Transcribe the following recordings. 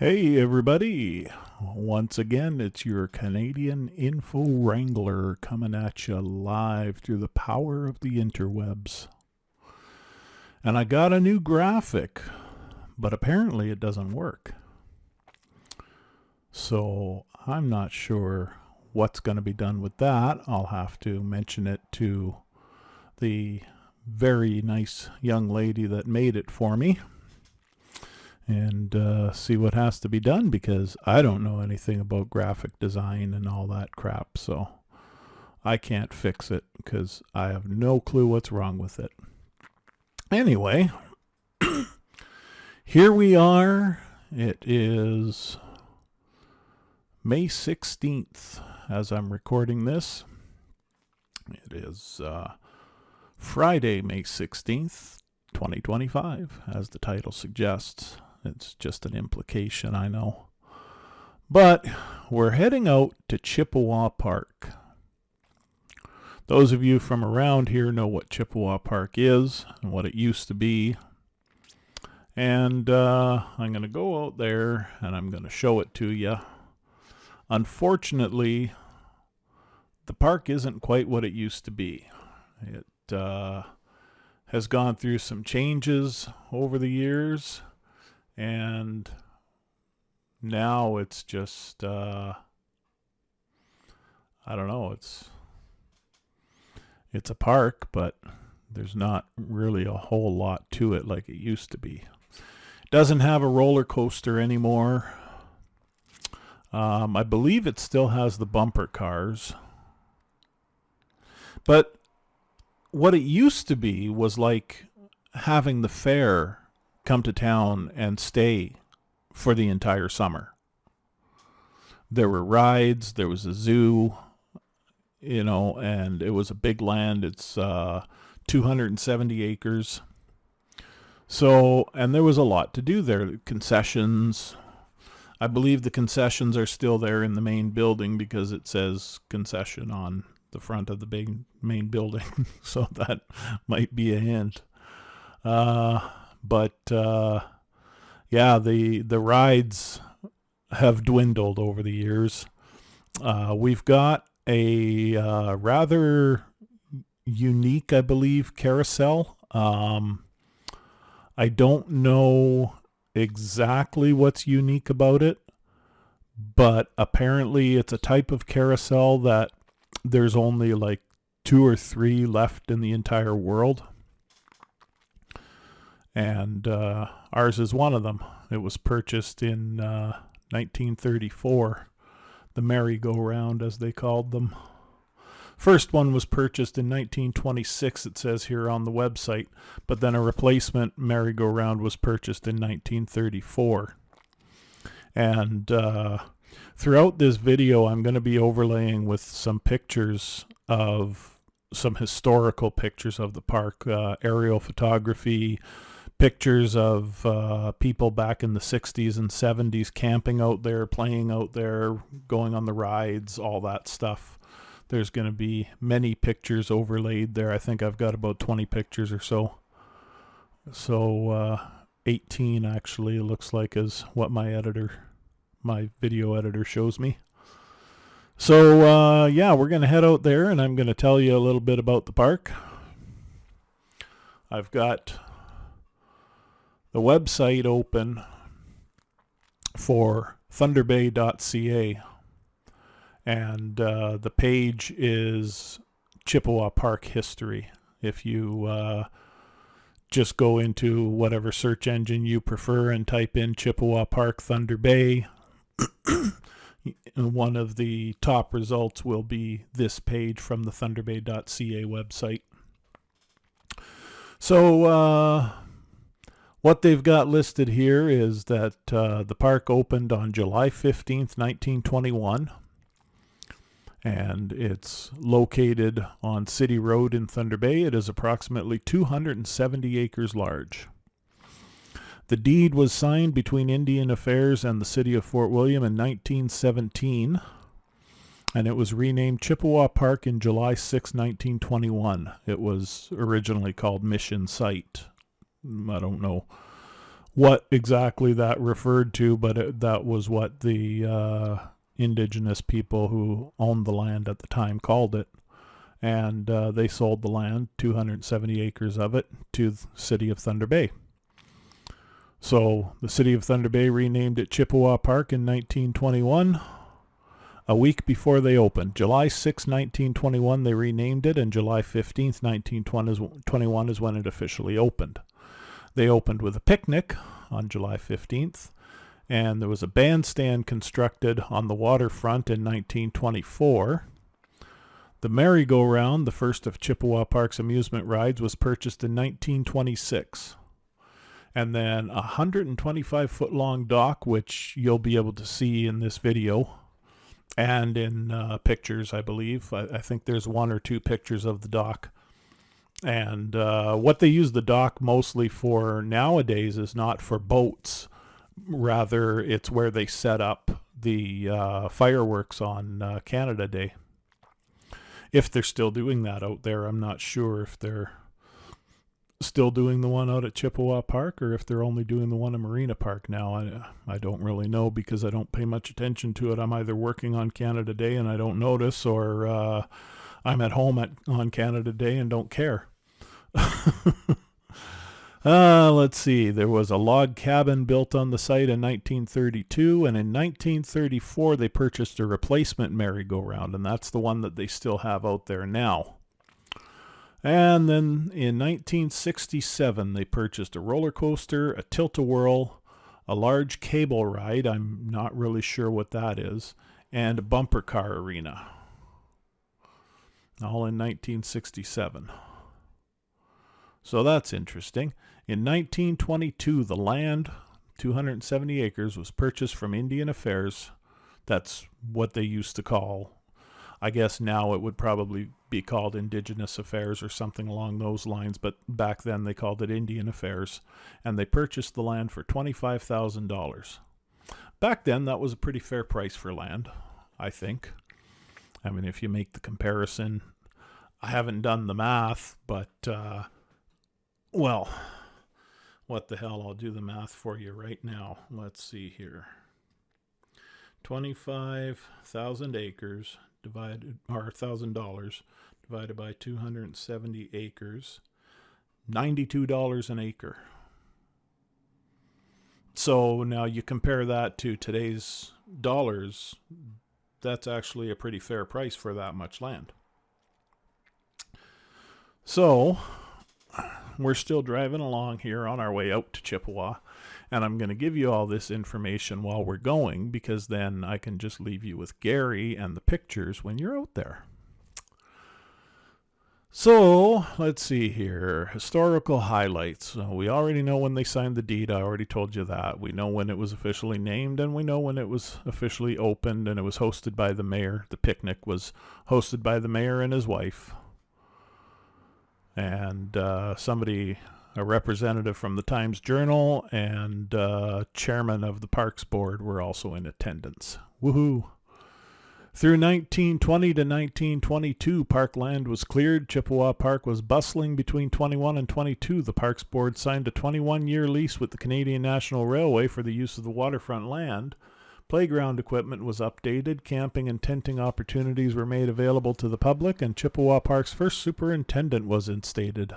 Hey everybody! Once again, it's your Canadian Info Wrangler coming at you live through the power of the interwebs. And I got a new graphic, but apparently it doesn't work. So I'm not sure what's going to be done with that. I'll have to mention it to the very nice young lady that made it for me and see what has to be done, because I don't know anything about graphic design and all that crap, so I can't fix it because I have no clue what's wrong with it. Anyway, here we are. It is May 16th as I'm recording this. It is Friday, May 16th, 2025, as the title suggests. It's just an implication, I know. But we're heading out to Chippewa Park. Those of you from around here know what Chippewa Park is and what it used to be. And I'm going to go out there and I'm going to show it to you. Unfortunately, the park isn't quite what it used to be. It has gone through some changes over the years. And now it's just, I don't know, it's a park, but there's not really a whole lot to it like it used to be. It doesn't have a roller coaster anymore. I believe it still has the bumper cars. But what it used to be was like having the fair come to town and stay for the entire summer. There were rides, there was a zoo, and it was a big land. It's 270 acres. So, and there was a lot to do there. Concessions. I believe the concessions are still there in the main building because it says concession on the front of the big main building. So that might be a hint. But yeah, the rides have dwindled over the years. We've got a rather unique, I believe, carousel. I don't know exactly what's unique about it, but apparently it's a type of carousel that there's only like 2 or 3 left in the entire world. And ours is one of them. It was purchased in 1934, the merry-go-round as they called them. First one was purchased in 1926, it says here on the website, but then a replacement merry-go-round was purchased in 1934. And throughout this video, I'm going to be overlaying with some pictures of some historical pictures of the park, aerial photography, pictures of people back in the 60s and 70s camping out there, playing out there, going on the rides, all that stuff. There's going to be many pictures overlaid there. I think I've got about 20 pictures or so. So 18 actually, it looks like, is what my video editor shows me. So yeah, we're going to head out there and I'm going to tell you a little bit about the park. I've got the website open for thunderbay.ca, and the page is Chippewa Park History. If you just go into whatever search engine you prefer and type in Chippewa Park Thunder Bay, one of the top results will be this page from the thunderbay.ca website. So what they've got listed here is that the park opened on July 15th, 1921, and it's located on City Road in Thunder Bay. It is approximately 270 acres large. The deed was signed between Indian Affairs and the City of Fort William in 1917, and it was renamed Chippewa Park in July 6, 1921. It was originally called Mission Site. I don't know what exactly that referred to, but that was what the indigenous people who owned the land at the time called it. And they sold the land, 270 acres of it, to the city of Thunder Bay. So the city of Thunder Bay renamed it Chippewa Park in 1921, a week before they opened. July 6, 1921, they renamed it, and July 15th, 1921 is when it officially opened. They opened with a picnic on July 15th, and there was a bandstand constructed on the waterfront in 1924. The merry-go-round, the first of Chippewa Park's amusement rides, was purchased in 1926. And then a 125-foot-long dock, which you'll be able to see in this video and in pictures, I believe. I think there's one or two pictures of the dock. And what they use the dock mostly for nowadays is not for boats. Rather, it's where they set up the fireworks on Canada Day. If they're still doing that out there, I'm not sure if they're still doing the one out at Chippewa Park or if they're only doing the one in Marina Park now. I don't really know because I don't pay much attention to it. I'm either working on Canada Day and I don't notice, or I'm at home on Canada Day and don't care. Let's see. There was a log cabin built on the site in 1932, and in 1934 they purchased a replacement merry-go-round, and that's the one that they still have out there now. And then in 1967 they purchased a roller coaster, a tilt-a-whirl, a large cable ride, I'm not really sure what that is, and a bumper car arena. All in 1967. So that's interesting. In 1922, the land, 270 acres, was purchased from Indian Affairs. That's what they used to call, I guess now it would probably be called Indigenous Affairs or something along those lines, but back then they called it Indian Affairs. And they purchased the land for $25,000. Back then, that was a pretty fair price for land, I think. I mean, if you make the comparison, I haven't done the math, but, well, what the hell, I'll do the math for you right now. Let's see here. 25,000 acres divided, or $1,000 divided by 270 acres, $92 an acre. So now you compare that to today's dollars, that's actually a pretty fair price for that much land. So we're still driving along here on our way out to Chippewa, and I'm going to give you all this information while we're going, because then I can just leave you with Gary and the pictures when you're out there. So let's see here. Historical highlights. We already know when they signed the deed. I already told you that. We know when it was officially named, and we know when it was officially opened, and it was hosted by the mayor. The picnic was hosted by the mayor and his wife. And a representative from the Times-Journal and chairman of the Parks Board were also in attendance. Woohoo! Through 1920 to 1922, parkland was cleared. Chippewa Park was bustling. Between 21 and 22, the Parks Board signed a 21-year lease with the Canadian National Railway for the use of the waterfront land. Playground equipment was updated, camping and tenting opportunities were made available to the public, and Chippewa Park's first superintendent was instated.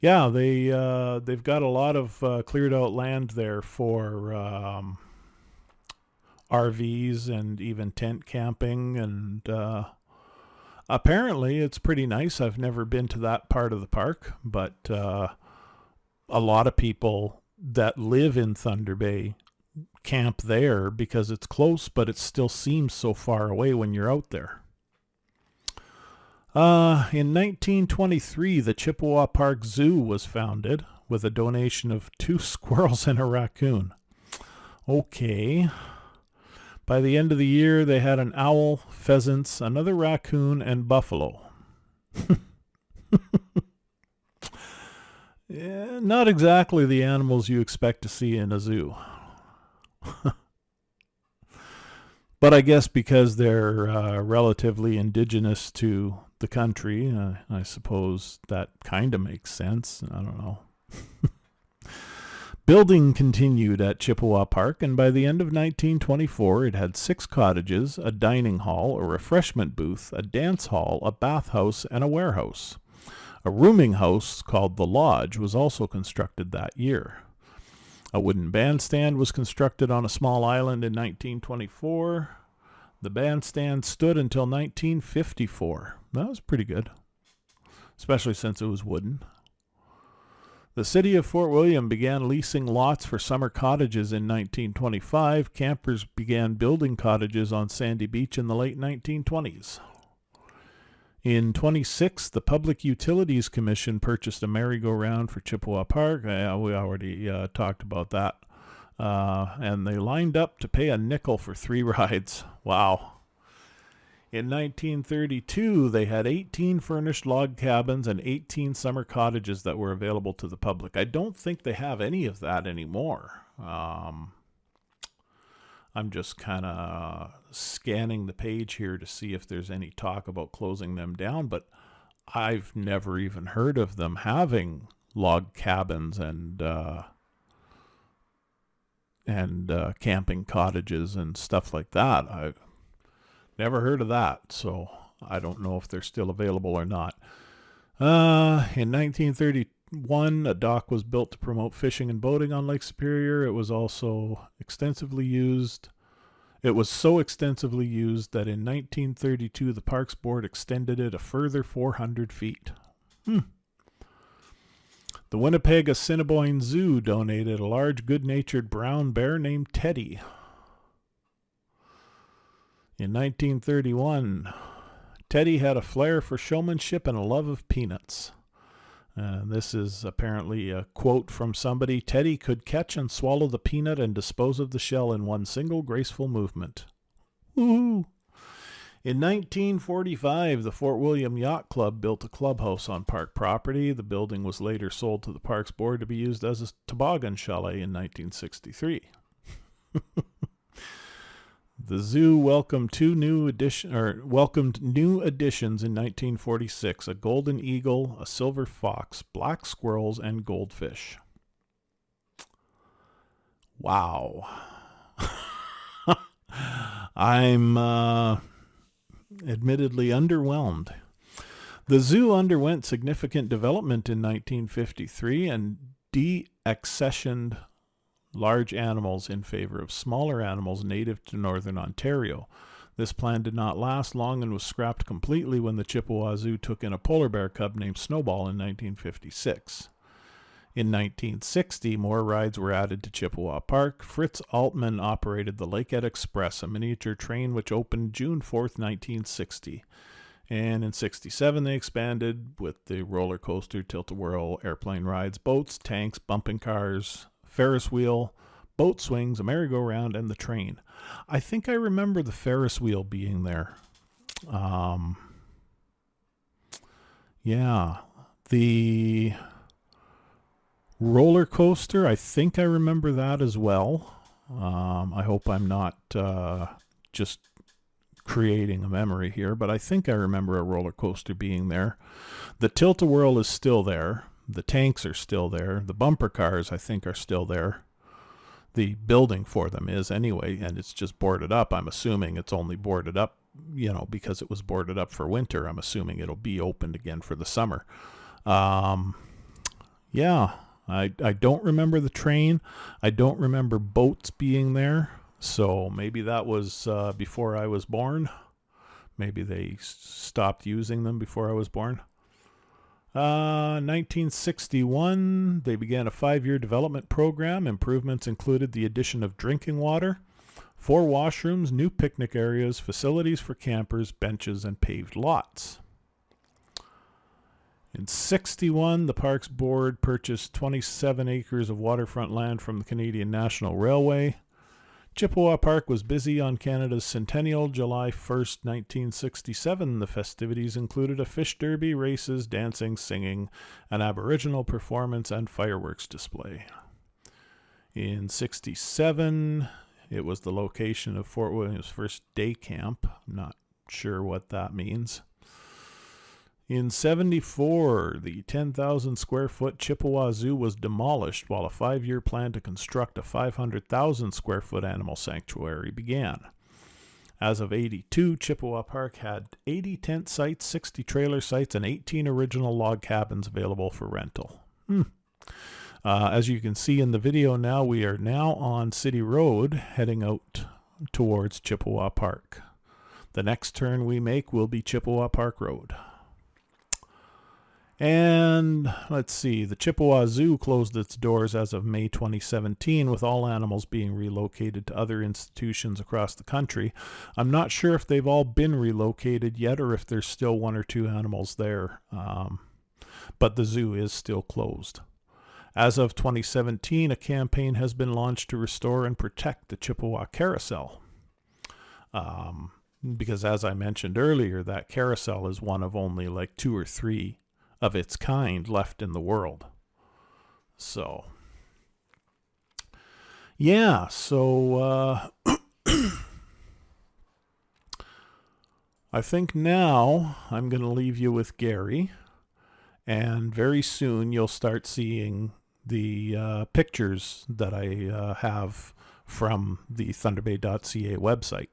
Yeah, they've got a lot of cleared out land there for RVs and even tent camping, and apparently it's pretty nice. I've never been to that part of the park, but a lot of people that live in Thunder Bay camp there because it's close, but it still seems so far away when you're out there. In 1923, the Chippewa Park Zoo was founded with a donation of 2 squirrels and a raccoon. Okay. By the end of the year, they had an owl, pheasants, another raccoon, and buffalo. Yeah, not exactly the animals you expect to see in a zoo. But I guess because they're relatively indigenous to the country, I suppose that kind of makes sense. I don't know. Building continued at Chippewa Park, and by the end of 1924 it had 6 cottages, a dining hall, a refreshment booth, a dance hall, a bathhouse, and a warehouse. A rooming house called the Lodge was also constructed that year. A wooden bandstand was constructed on a small island in 1924. The bandstand stood until 1954. That was pretty good, especially since it was wooden. The city of Fort William began leasing lots for summer cottages in 1925. Campers began building cottages on Sandy Beach in the late 1920s. In 26, the Public Utilities Commission purchased a merry-go-round for Chippewa Park. We already talked about that. And they lined up to pay a nickel for 3 rides. Wow. In 1932, they had 18 furnished log cabins and 18 summer cottages that were available to the public. I don't think they have any of that anymore. I'm just kind of scanning the page here to see if there's any talk about closing them down, but I've never even heard of them having log cabins and camping cottages and stuff like that. I've never heard of that, so I don't know if they're still available or not. In 1931, a dock was built to promote fishing and boating on Lake Superior. It was also extensively used. It was so extensively used that in 1932, the Parks Board extended it a further 400 feet. The Winnipeg Assiniboine Zoo donated a large, good-natured brown bear named Teddy. In 1931, Teddy had a flair for showmanship and a love of peanuts. This is apparently a quote from somebody. Teddy could catch and swallow the peanut and dispose of the shell in one single graceful movement. Woo! In 1945, the Fort William Yacht Club built a clubhouse on park property. The building was later sold to the Parks Board to be used as a toboggan chalet in 1963. The zoo welcomed new additions in 1946, a golden eagle, a silver fox, black squirrels, and goldfish. Wow. I'm admittedly underwhelmed. The zoo underwent significant development in 1953 and de-accessioned large animals in favor of smaller animals native to northern Ontario. This plan did not last long and was scrapped completely when the Chippewa Zoo took in a polar bear cub named Snowball in 1956. In 1960, more rides were added to Chippewa Park. Fritz Altman operated the Lakehead Express, a miniature train which opened June 4th, 1960. And in 67, they expanded with the roller coaster, tilt-a-whirl, airplane rides, boats, tanks, bumping cars, Ferris wheel, boat swings, a merry-go-round, and the train. I think I remember the Ferris wheel being there. Yeah. The roller coaster, I think I remember that as well. I hope I'm not just creating a memory here, but I think I remember a roller coaster being there. The tilt-a-whirl is still there. The tanks are still there. The bumper cars, I think, are still there. The building for them is anyway, and it's just boarded up. I'm assuming it's only boarded up, because it was boarded up for winter. I'm assuming it'll be opened again for the summer. Yeah, I don't remember the train. I don't remember boats being there. So maybe that was before I was born. Maybe they stopped using them before I was born. 1961, they began a 5-year development program. Improvements included the addition of drinking water, 4 washrooms, new picnic areas, facilities for campers, benches, and paved lots. In 61, the Parks Board purchased 27 acres of waterfront land from the Canadian National Railway. Chippewa Park was busy on Canada's centennial, July 1st, 1967. The festivities included a fish derby, races, dancing, singing, an Aboriginal performance, and fireworks display. In 67, it was the location of Fort William's first day camp. I'm not sure what that means. In 74, the 10,000 square foot Chippewa Zoo was demolished while a 5-year plan to construct a 500,000 square foot animal sanctuary began. As of 82, Chippewa Park had 80 tent sites, 60 trailer sites, and 18 original log cabins available for rental. As you can see in the video now, we are now on City Road heading out towards Chippewa Park. The next turn we make will be Chippewa Park Road. And let's see, the Chippewa Zoo closed its doors as of May 2017, with all animals being relocated to other institutions across the country. I'm not sure if they've all been relocated yet or if there's still 1 or 2 animals there, but the zoo is still closed. As of 2017, a campaign has been launched to restore and protect the Chippewa Carousel. Because as I mentioned earlier, that carousel is one of only like 2 or 3 of its kind left in the world. So, yeah, so I think now I'm going to leave you with Gary, and very soon you'll start seeing the pictures that I have from the thunderbay.ca website.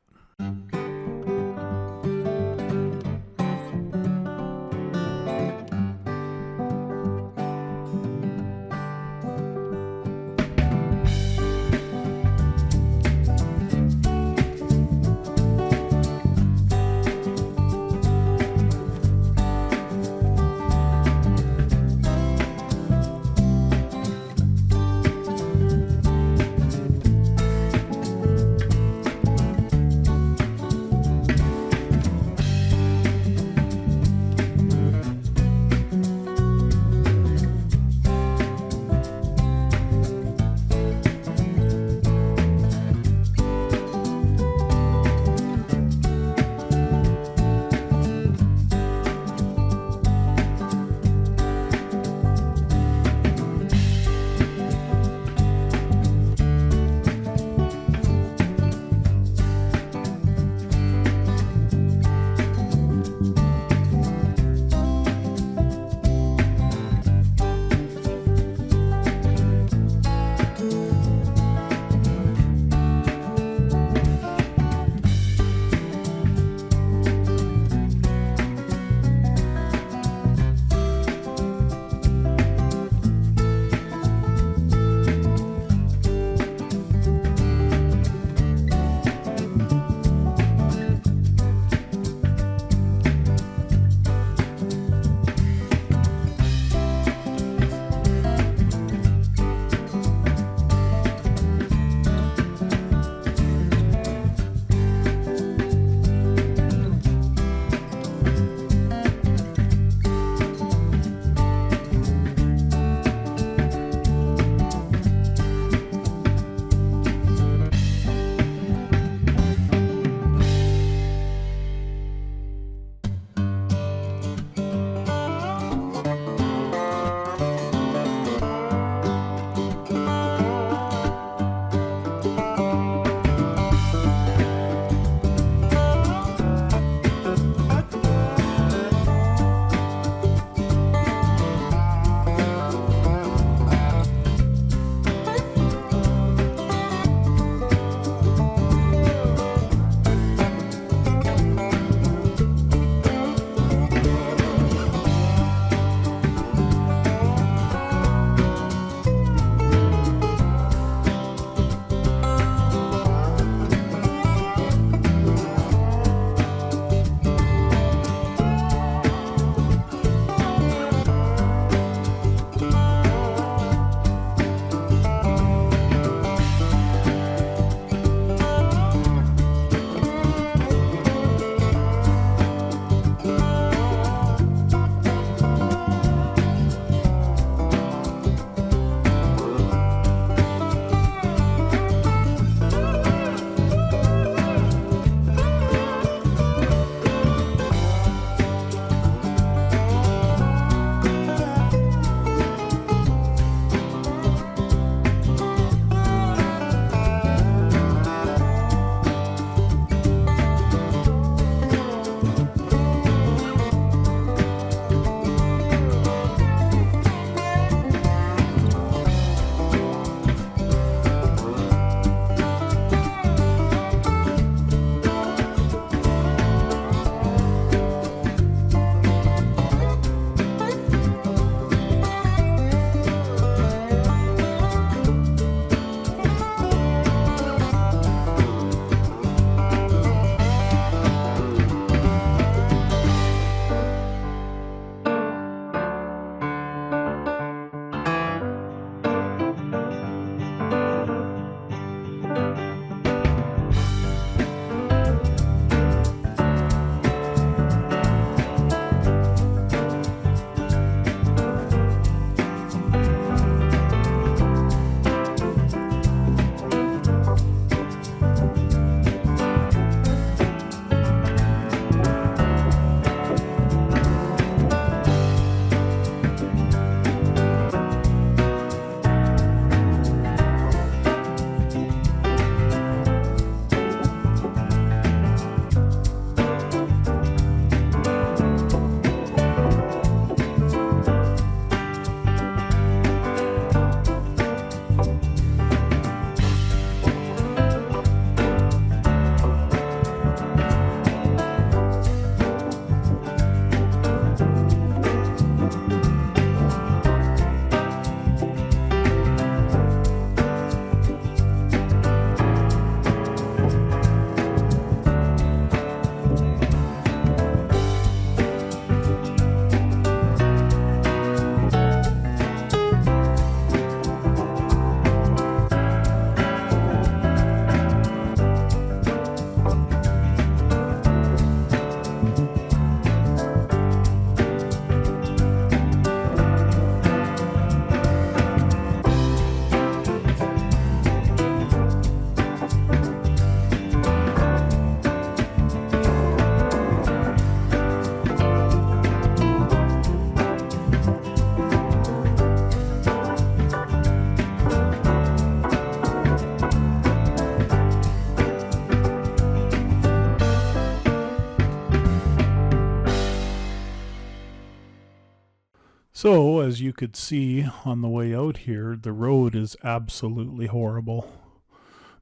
So, as you could see on the way out here, the road is absolutely horrible.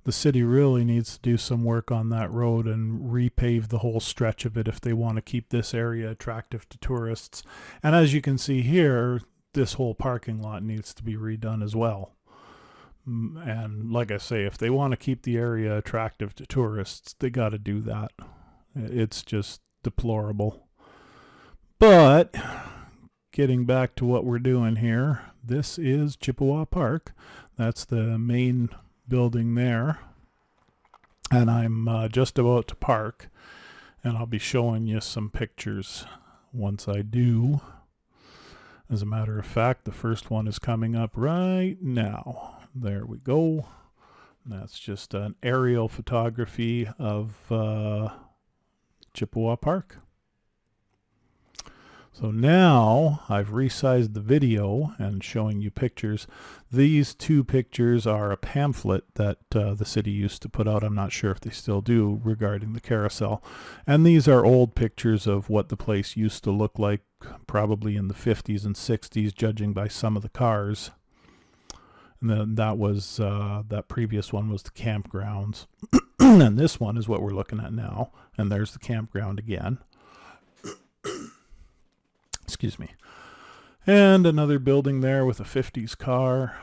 The city really needs to do some work on that road and repave the whole stretch of it if they want to keep this area attractive to tourists. And as you can see here, this whole parking lot needs to be redone as well. And like I say, if they want to keep the area attractive to tourists, they got to do that. It's just deplorable. But getting back to what we're doing here, this is Chippewa Park. That's the main building there. And I'm just about to park, and I'll be showing you some pictures once I do. As a matter of fact, the first one is coming up right now. There we go. That's just an aerial photography of Chippewa Park. So now I've resized the video and showing you pictures. These two pictures are a pamphlet that the city used to put out. I'm not sure if they still do, regarding the carousel. And these are old pictures of what the place used to look like, probably in the 50s and 60s, judging by some of the cars. And then that previous one was the campgrounds. And this one is what we're looking at now. And there's the campground again. Excuse me. And another building there with a 50s car.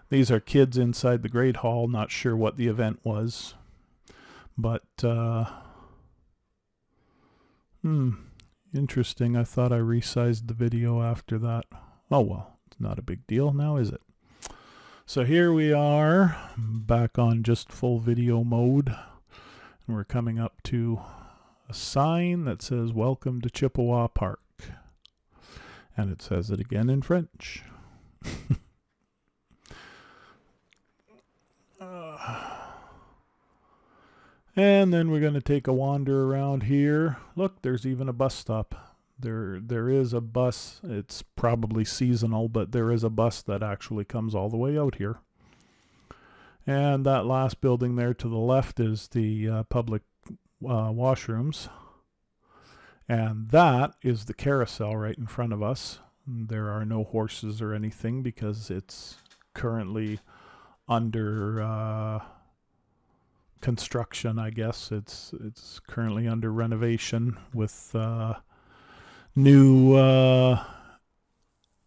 These are kids inside the Great Hall. Not sure what the event was. But, interesting. I thought I resized the video after that. Oh well, it's not a big deal now, is it? So here we are, back on just full video mode. And we're coming up to a sign that says, "Welcome to Chippewa Park." And it says it again in French. And then we're going to take a wander around here. Look, there's even a bus stop. There is a bus. It's probably seasonal, but there is a bus that actually comes all the way out here. And that last building there to the left is the public washrooms. And that is the carousel right in front of us. There are no horses or anything because it's currently under construction, I guess. It's currently under renovation with new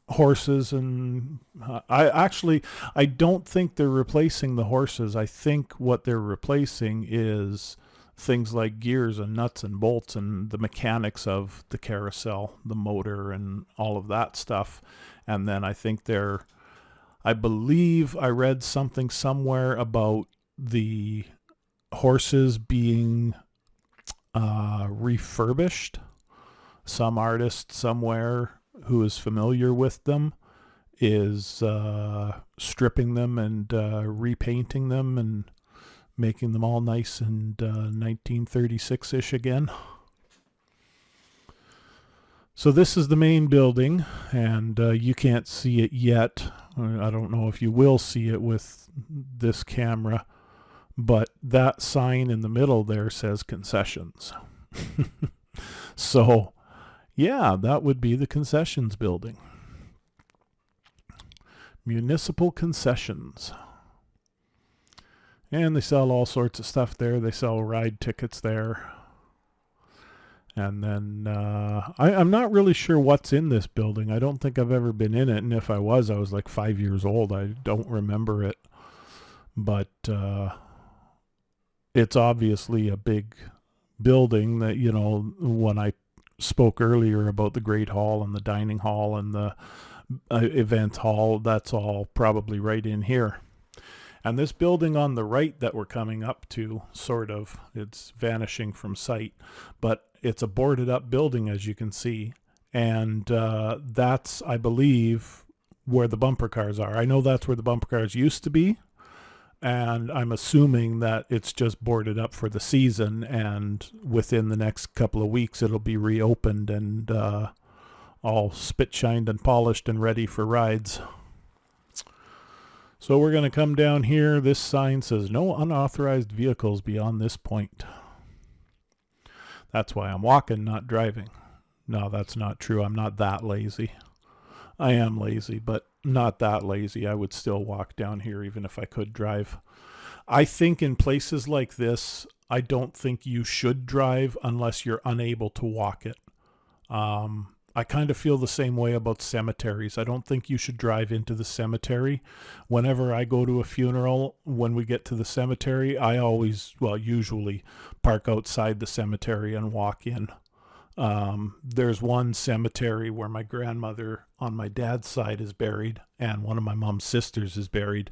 horses, and I don't think they're replacing the horses. I think what they're replacing is things like gears and nuts and bolts and the mechanics of the carousel, the motor and all of that stuff. And then I think I believe I read something somewhere about the horses being refurbished. Some artist somewhere who is familiar with them is stripping them and repainting them and making them all nice and 1936-ish again. So this is the main building, and you can't see it yet. I don't know if you will see it with this camera, but that sign in the middle there says concessions. So, yeah, that would be the concessions building. Municipal concessions. And they sell all sorts of stuff there. They sell ride tickets there. And then I'm not really sure what's in this building. I don't think I've ever been in it. And if I was like 5 years old. I don't remember it. But it's obviously a big building that, you know, when I spoke earlier about the Great Hall and the dining hall and the event hall, that's all probably right in here. And this building on the right that we're coming up to, it's vanishing from sight, but it's a boarded up building, as you can see. And that's, I believe, where the bumper cars are. I know that's where the bumper cars used to be. And I'm assuming that it's just boarded up for the season. And within the next couple of weeks, it'll be reopened and all spit-shined and polished and ready for rides. So we're going to come down here. This sign says no unauthorized vehicles beyond this point. That's why I'm walking, not driving. No, that's not true. I'm not that lazy. I am lazy, but not that lazy. I would still walk down here even if I could drive. I think in places like this, I don't think you should drive unless you're unable to walk it. I kind of feel the same way about cemeteries. I don't think you should drive into the cemetery. Whenever I go to a funeral, when we get to the cemetery, I always, well, usually park outside the cemetery and walk in. There's one cemetery where my grandmother on my dad's side is buried, and one of my mom's sisters is buried.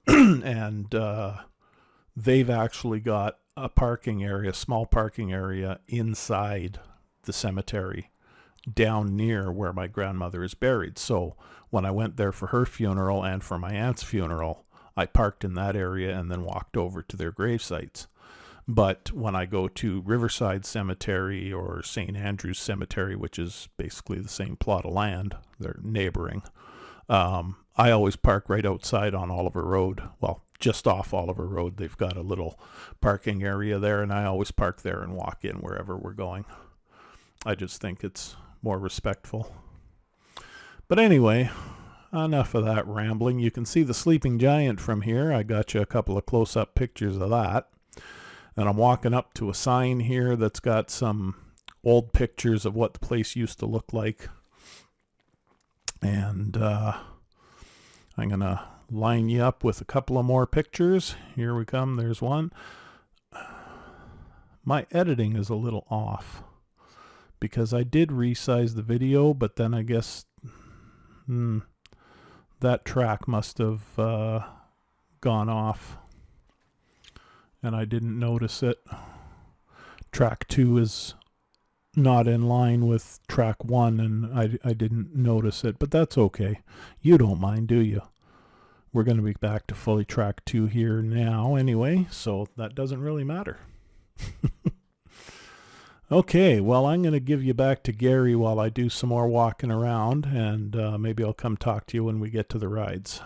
And they've actually got a parking area, small parking area inside the cemetery down near where my grandmother is buried. So when I went there for her funeral and for my aunt's funeral, I parked in that area and then walked over to their grave sites. But when I go to Riverside Cemetery or St. Andrew's Cemetery, which is basically the same plot of land, they're neighboring, I always park right outside on Oliver Road. Well, just off Oliver Road. They've got a little parking area there, and I always park there and walk in wherever we're going. I just think it's more respectful. But anyway, enough of that rambling. You can see the sleeping giant from here. I got you a couple of close-up pictures of that. And I'm walking up to a sign here that's got some old pictures of what the place used to look like. And I'm going to line you up with a couple of more pictures. Here we come. There's one. My editing is a little off because I did resize the video, but then I guess that track must have gone off and I didn't notice it. Track 2 is not in line with track 1, and I didn't notice it, but that's okay. You don't mind, do you? We're going to be back to fully track 2 here now anyway, so that doesn't really matter. Okay, well, I'm going to give you back to Gary while I do some more walking around, and maybe I'll come talk to you when we get to the rides.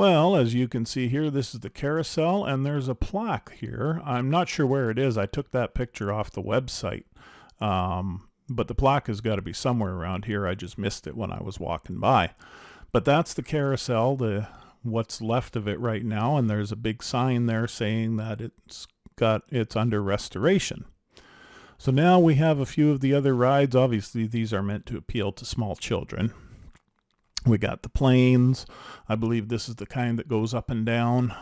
Well, as you can see here, this is the carousel, and there's a plaque here. I'm not sure where it is. I took that picture off the website. But the plaque has got to be somewhere around here. I just missed it when I was walking by. But that's the carousel, what's left of it right now, and there's a big sign there saying that it's under restoration. So now we have a few of the other rides. Obviously, these are meant to appeal to small children. We got the planes. I believe this is the kind that goes up and down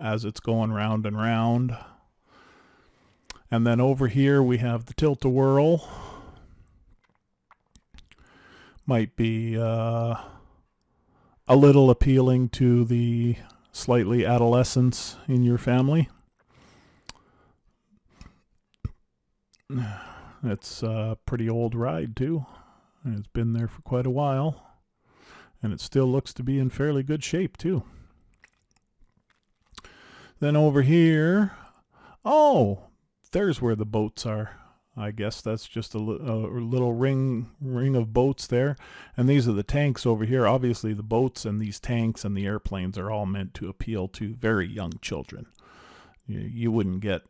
as it's going round and round. And then over here we have the tilt-a-whirl. Might be a little appealing to the slightly adolescents in your family. It's a pretty old ride too. It's been there for quite a while. And it still looks to be in fairly good shape too. Then over here, oh, there's where the boats are. I guess that's just a little ring of boats there. And these are the tanks over here. Obviously the boats and these tanks and the airplanes are all meant to appeal to very young children. You wouldn't get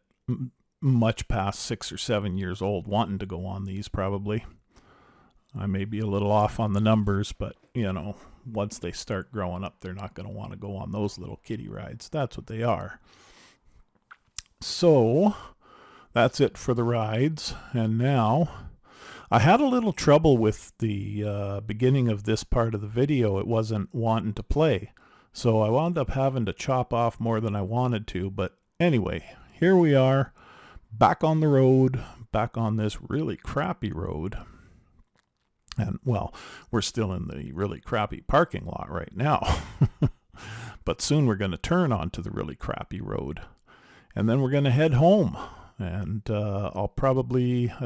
much past 6 or 7 years old wanting to go on these probably. I may be a little off on the numbers, but, once they start growing up, they're not going to want to go on those little kiddie rides. That's what they are. So, that's it for the rides. And now, I had a little trouble with the beginning of this part of the video. It wasn't wanting to play. So, I wound up having to chop off more than I wanted to. But anyway, here we are, back on the road, back on this really crappy road. And, well, we're still in the really crappy parking lot right now. But soon we're going to turn onto the really crappy road. And then we're going to head home. And I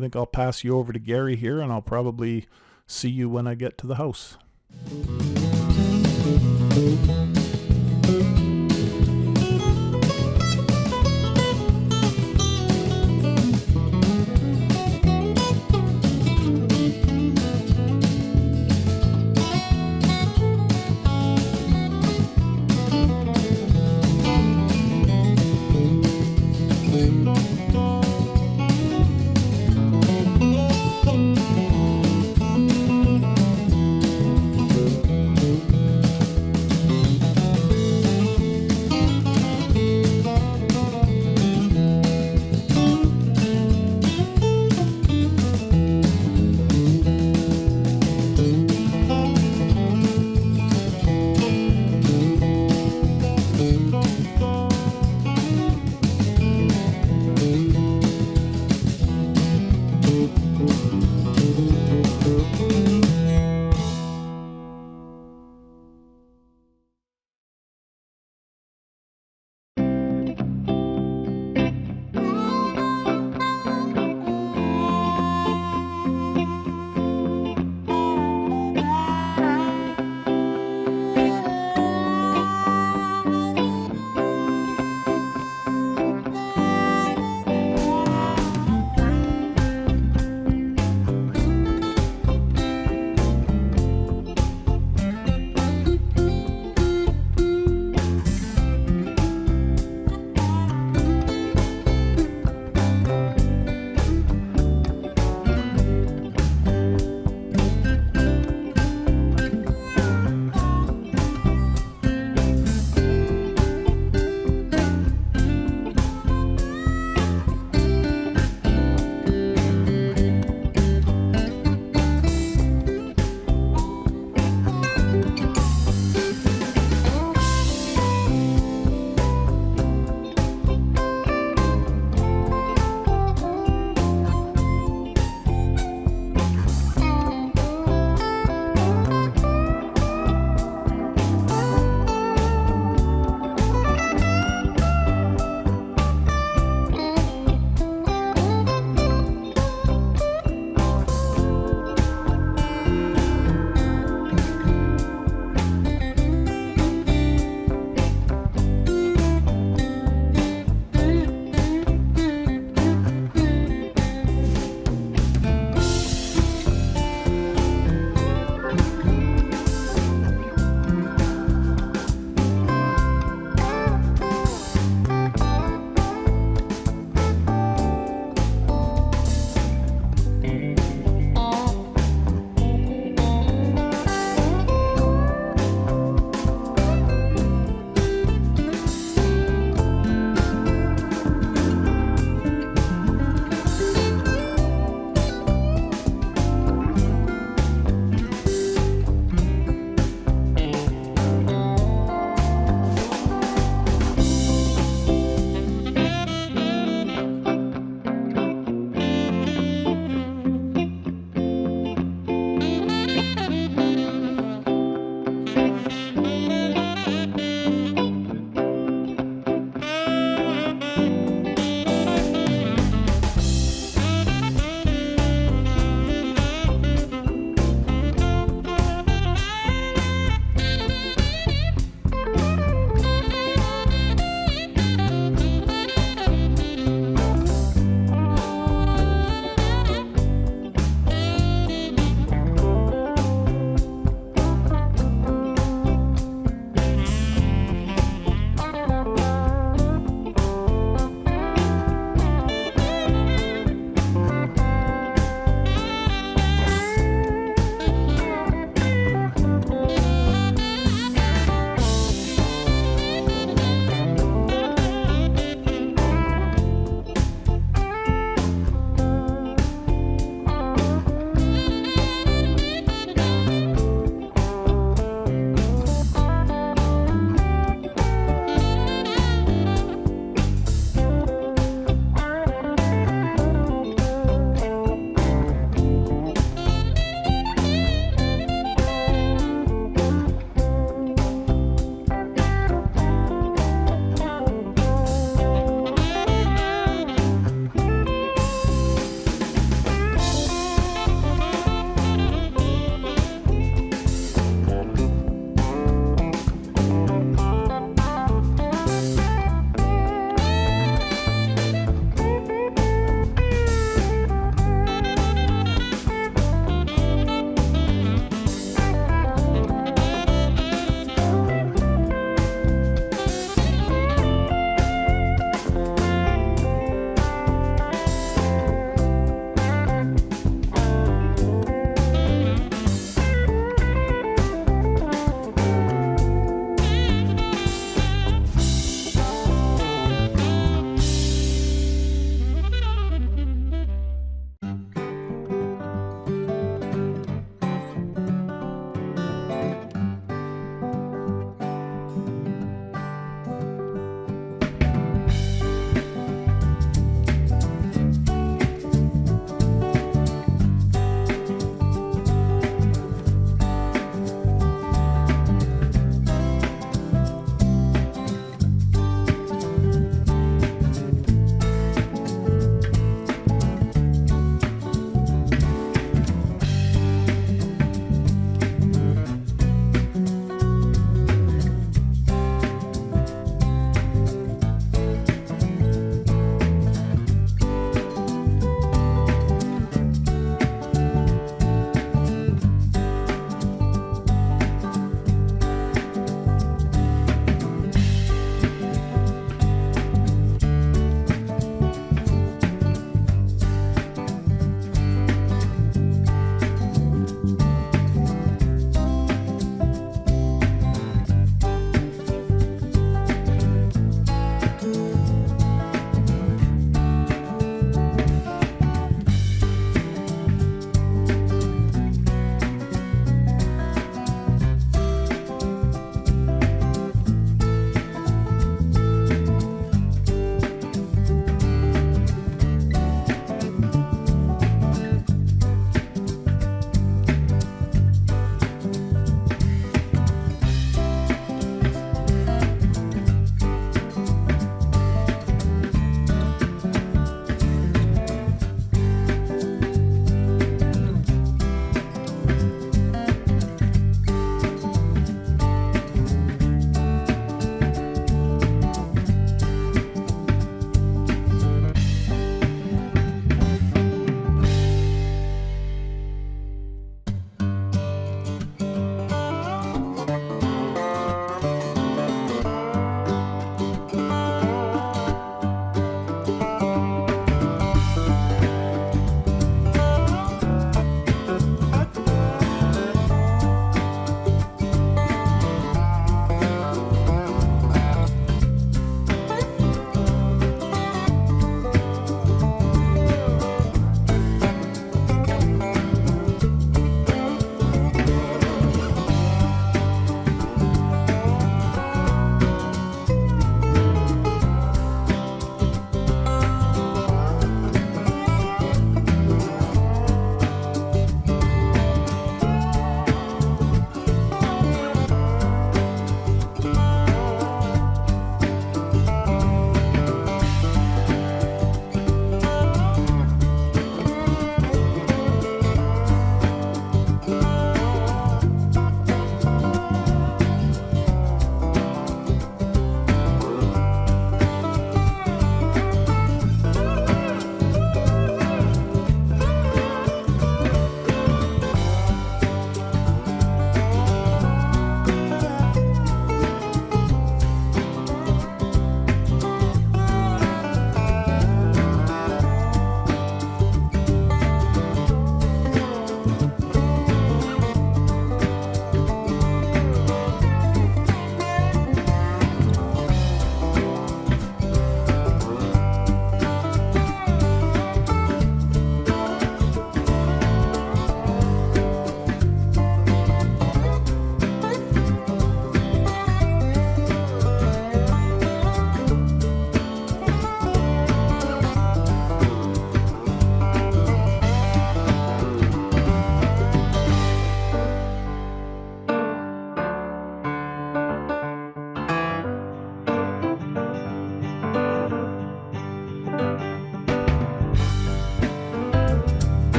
think I'll pass you over to Gary here, and I'll probably see you when I get to the house.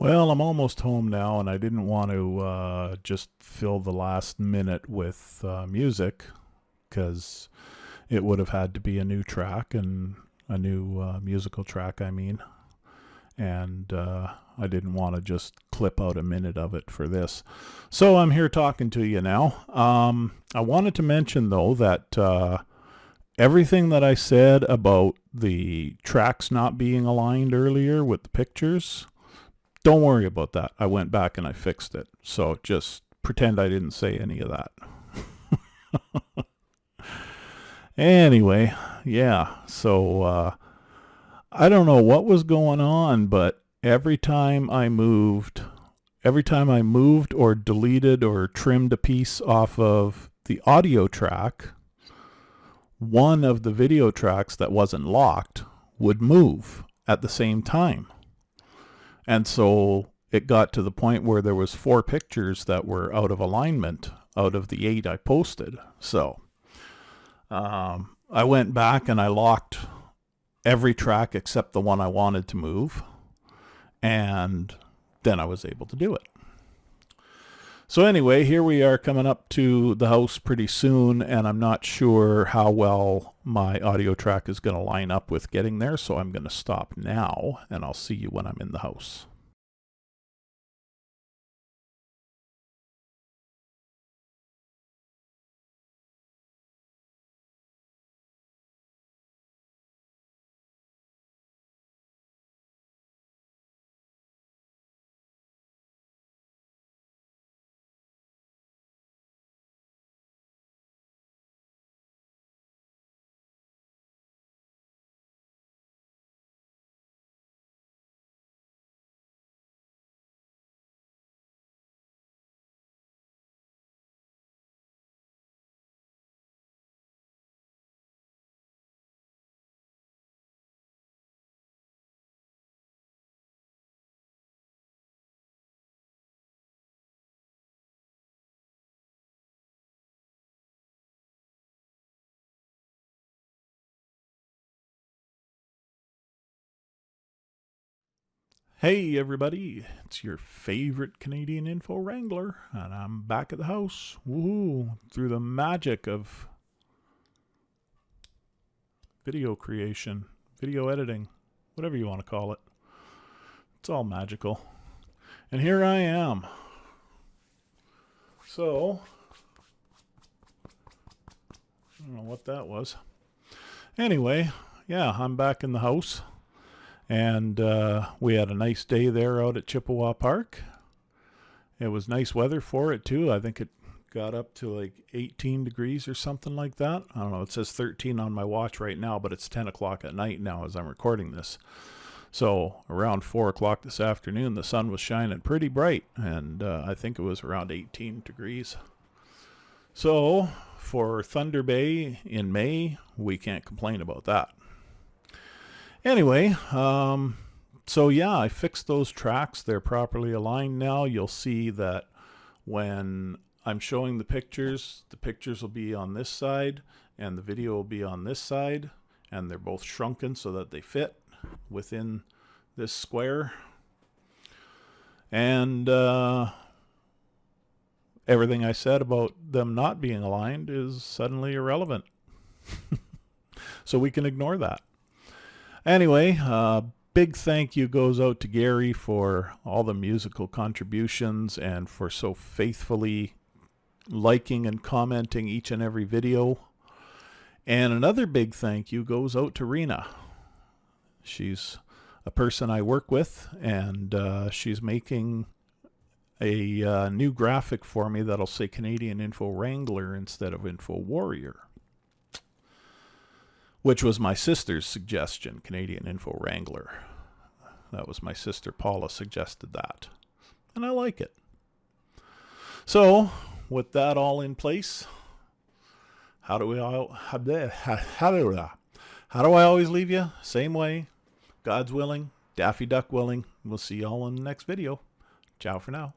Well, I'm almost home now, and I didn't want to just fill the last minute with music, because it would have had to be a new track, and a new musical track, I mean. And I didn't want to just clip out a minute of it for this. So I'm here talking to you now. I wanted to mention, though, that everything that I said about the tracks not being aligned earlier with the pictures, don't worry about that. I went back and I fixed it. So just pretend I didn't say any of that. Anyway, yeah. So I don't know what was going on, but every time I moved or deleted or trimmed a piece off of the audio track, one of the video tracks that wasn't locked would move at the same time. And so it got to the point where there was 4 pictures that were out of alignment out of the 8 I posted. So I went back and I locked every track except the one I wanted to move, and then I was able to do it. So anyway, here we are coming up to the house pretty soon, and I'm not sure how well my audio track is going to line up with getting there, so I'm going to stop now, and I'll see you when I'm in the house. Hey everybody, it's your favorite Canadian Info Wrangler, and I'm back at the house. Woohoo! Through the magic of video creation, video editing, whatever you want to call it. It's all magical. And here I am. So, I don't know what that was. Anyway, yeah, I'm back in the house. And we had a nice day there out at Chippewa Park. It was nice weather for it too. I think it got up to like 18 degrees or something like that. I don't know. It says 13 on my watch right now, but it's 10 o'clock at night now as I'm recording this. So around 4 o'clock this afternoon, the sun was shining pretty bright, and I think it was around 18 degrees. So for Thunder Bay in May, we can't complain about that. Anyway, so yeah, I fixed those tracks. They're properly aligned now. You'll see that when I'm showing the pictures will be on this side and the video will be on this side, and they're both shrunken so that they fit within this square. And everything I said about them not being aligned is suddenly irrelevant. So we can ignore that. Anyway, big thank you goes out to Gary for all the musical contributions and for so faithfully liking and commenting each and every video. And another big thank you goes out to Rena. She's a person I work with, and she's making a new graphic for me that'll say Canadian Info Wrangler instead of Info Warrior, which was my sister's suggestion, Canadian Info Wrangler. That was my sister Paula suggested that, and I like it. So, with that all in place, how do I always leave you? Same way. God's willing, Daffy Duck willing. We'll see y'all in the next video. Ciao for now.